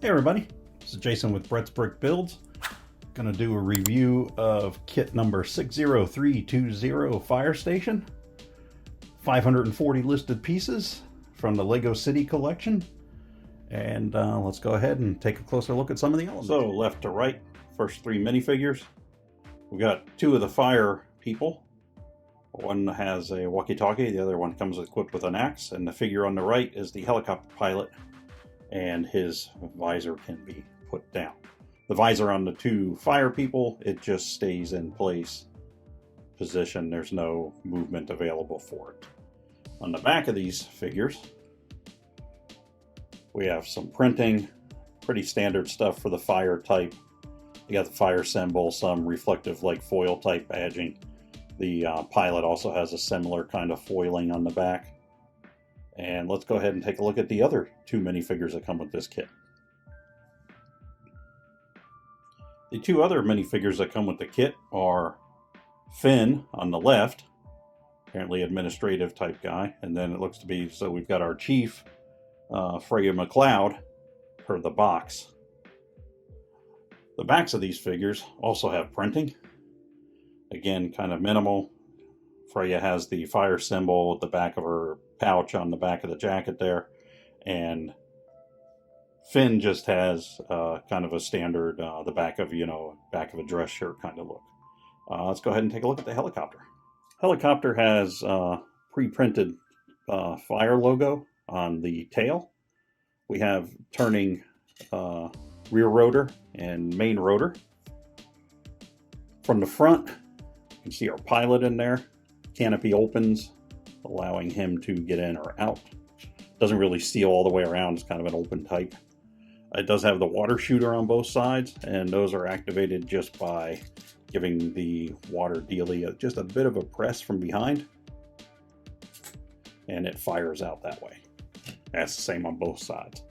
Hey everybody, this is Jason with Brett's Brick Builds. Going to do a review of kit number 60320 Fire Station. 540 listed pieces from the legocity collection. And let's go ahead and take a closer look at some of the elements. So left to right, first three minifigures. We've got two of the fire people. One has a walkie-talkie, the other one comes equipped with an axe, and the figure on the right is the helicopter pilot, and his visor can be put down. The visor on the two fire people, it just stays in place, position. There's no movement available for it. On the back of these figures, we have some printing, pretty standard stuff for the fire type. You got the fire symbol, some reflective like foil type badging. The pilot also has a similar kind of foiling on the back. And let's go ahead and take a look at the other two minifigures that come with this kit. The two other minifigures that come with the kit are Finn on the left, apparently administrative type guy, and then it looks to be, so we've got our chief, Freya McLeod, per the box. The backs of these figures also have printing. Again, kind of minimal. Freya has the fire symbol at the back of her pouch on the back of the jacket there, and Finn just has kind of a standard the back of a dress shirt kind of look. Let's go ahead and take a look at the helicopter. Helicopter has pre-printed fire logo on the tail. We have turning rear rotor and main rotor. From the front, you can see our pilot in there. Canopy opens, allowing him to get in or out. Doesn't really seal all the way around, it's kind of an open type. It does have the water shooter on both sides, and those are activated just by giving the water dealie just a bit of a press from behind, and it fires out that way. That's the same on both sides.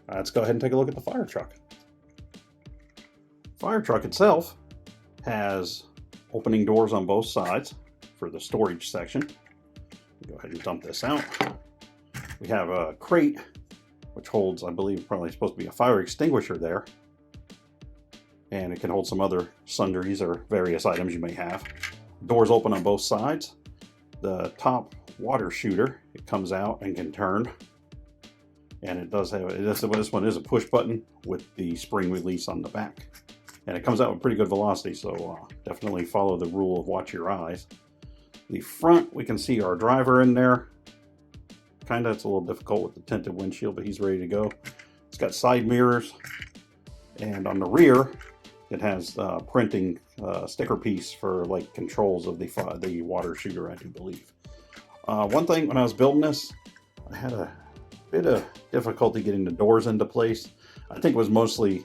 Let's go ahead and take a look at the fire truck. Fire truck itself has opening doors on both sides for the storage section. Go ahead and dump this out. We have a crate which holds, I believe, probably supposed to be a fire extinguisher there, and it can hold some other sundries or various items you may have. Doors open on both sides. The top water shooter, it comes out and can turn, and it does have this one is a push button with the spring release on the back, and it comes out with pretty good velocity, so definitely follow the rule of watch your eyes. The front, we can see our driver in there. Kinda, it's a little difficult with the tinted windshield, but he's ready to go. It's got side mirrors, and on the rear, it has printing sticker piece for like controls of the water shooter, I do believe. One thing, when I was building this, I had a bit of difficulty getting the doors into place. I think it was mostly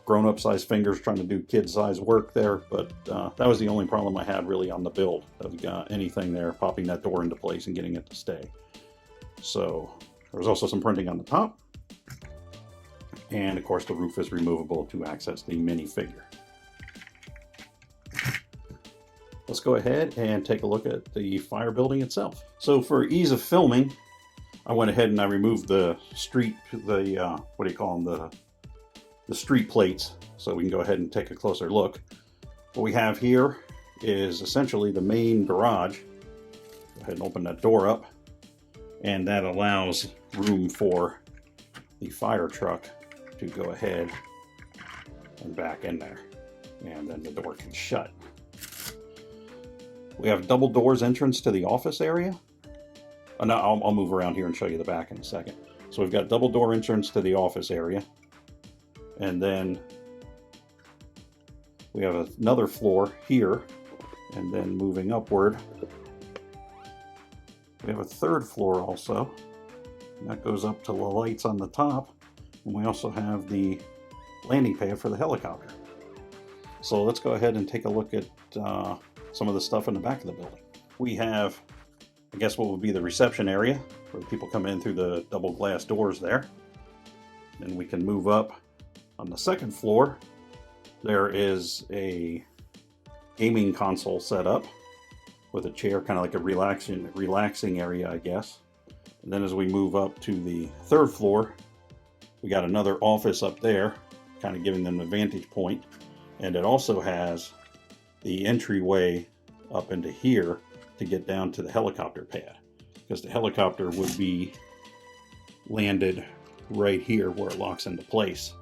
grown-up size fingers trying to do kid-size work there, but that was the only problem I had really on the build of anything there, popping that door into place and getting it to stay. So there was also some printing on the top, and of course the roof is removable to access the minifigure. Let's go ahead and take a look at the fire building itself. So for ease of filming, I went ahead and I removed the street, what do you call them, the street plates, so we can go ahead and take a closer look. What we have here is essentially the main garage. Go ahead and open that door up, and that allows room for the fire truck to go ahead and back in there, and then the door can shut. We have double doors entrance to the office area. No, I'll move around here and show you the back in a second. So we've got double door entrance to the office area. And then we have another floor here, and then moving upward, we have a third floor also, and that goes up to the lights on the top, and we also have the landing pad for the helicopter. So let's go ahead and take a look at some of the stuff in the back of the building. We have, I guess, what would be the reception area, where people come in through the double glass doors there. Then we can move up. On the second floor, there is a gaming console set up with a chair, kind of like a relaxing area, I guess. And then as we move up to the third floor, We got another office up there, kind of giving them a vantage point. And it also has the entryway up into here to get down to the helicopter pad, because the helicopter would be landed right here where it locks into place.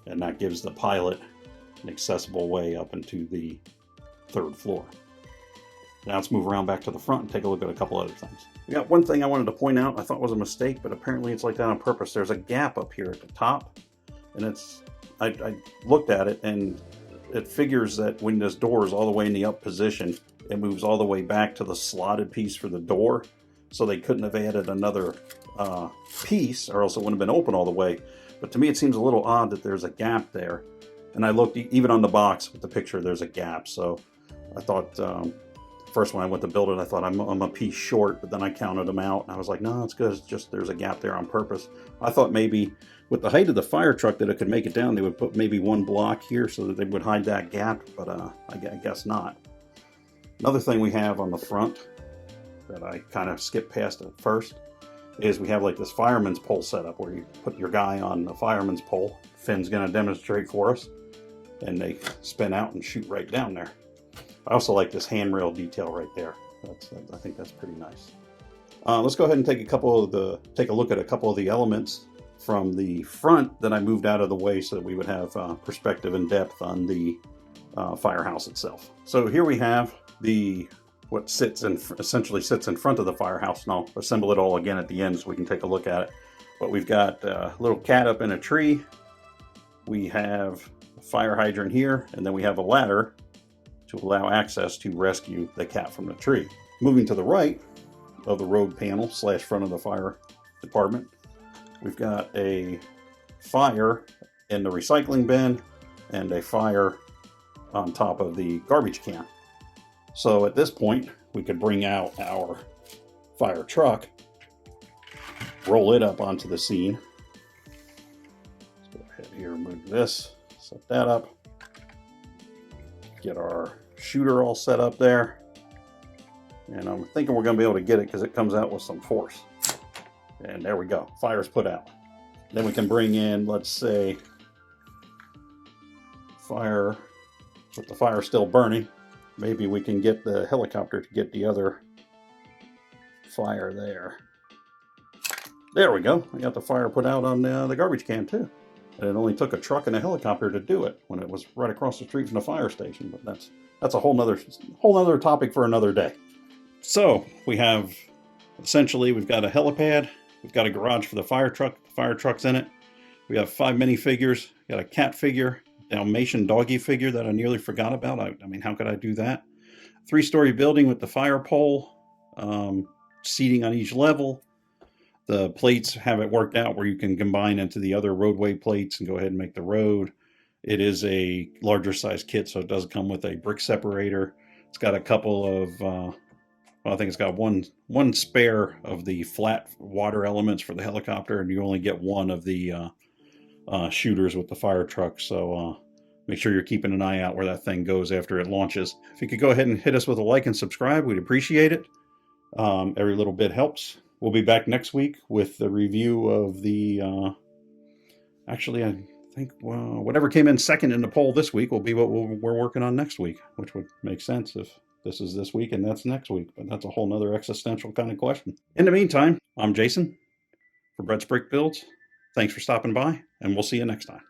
And that gives the pilot an accessible way up into the 3rd floor. Now let's move around back to the front and take a look at a couple other things. We got one thing I wanted to point out I thought was a mistake, but apparently it's like that on purpose. There's a gap up here at the top, and I looked at it, and it figures that when this door is all the way in the up position, it moves all the way back to the slotted piece for the door. So they couldn't have added another piece, or else it wouldn't have been open all the way. But to me, it seems a little odd that there's a gap there. And I looked, even on the box with the picture, there's a gap. So I thought, first when I went to build it, I thought I'm a piece short, but then I counted them out, and I was like, no, it's good. It's just there's a gap there on purpose. I thought maybe with the height of the fire truck that it could make it down, they would put maybe one block here so that they would hide that gap, but I guess not. Another thing we have on the front that I kind of skipped past at first is we have like this fireman's pole setup where you put your guy on the fireman's pole. Finn's going to demonstrate for us, and they spin out and shoot right down there. I also like this handrail detail right there. I think that's pretty nice. Let's go ahead and take a look at a couple of the elements from the front that I moved out of the way so that we would have perspective and depth on the firehouse itself. So here we have what essentially sits in front of the firehouse, and I'll assemble it all again at the end so we can take a look at it. But we've got a little cat up in a tree. We have a fire hydrant here, and then we have a ladder to allow access to rescue the cat from the tree. Moving to the right of the road panel / front of the fire department, we've got a fire in the recycling bin and a fire on top of the garbage can. So at this point, we could bring out our fire truck, roll it up onto the scene. Let's go ahead here, move this, set that up, get our shooter all set up there. And I'm thinking we're going to be able to get it because it comes out with some force. And there we go, fire's put out. Then we can bring in, let's say, fire, with the fire still burning. Maybe we can get the helicopter to get the other fire there. There we go. I got the fire put out on the garbage can too. And it only took a truck and a helicopter to do it when it was right across the street from the fire station. But that's a whole nother topic for another day. So we have, essentially, we've got a helipad. We've got a garage for the fire truck. The fire truck's in it. We have 5 minifigures. Got a cat figure, Dalmation doggy figure that I nearly forgot about. I mean, how could I do that? 3-story building with the fire pole, seating on each level. The plates have it worked out where you can combine into the other roadway plates and go ahead and make the road. It is a larger size kit, so it does come with a brick separator. It's got a couple of, well, I think it's got one spare of the flat water elements for the helicopter, and you only get one of the shooters with the fire truck. So make sure you're keeping an eye out where that thing goes after it launches. If you could go ahead and hit us with a like and subscribe, we'd appreciate it. Every little bit helps. We'll be back next week with the review of the, actually, I think whatever came in second in the poll this week will be what we're working on next week, which would make sense if this is this week and that's next week. But that's a whole nother existential kind of question. In the meantime, I'm Jason for Brett's Brick Builds. Thanks for stopping by, and we'll see you next time.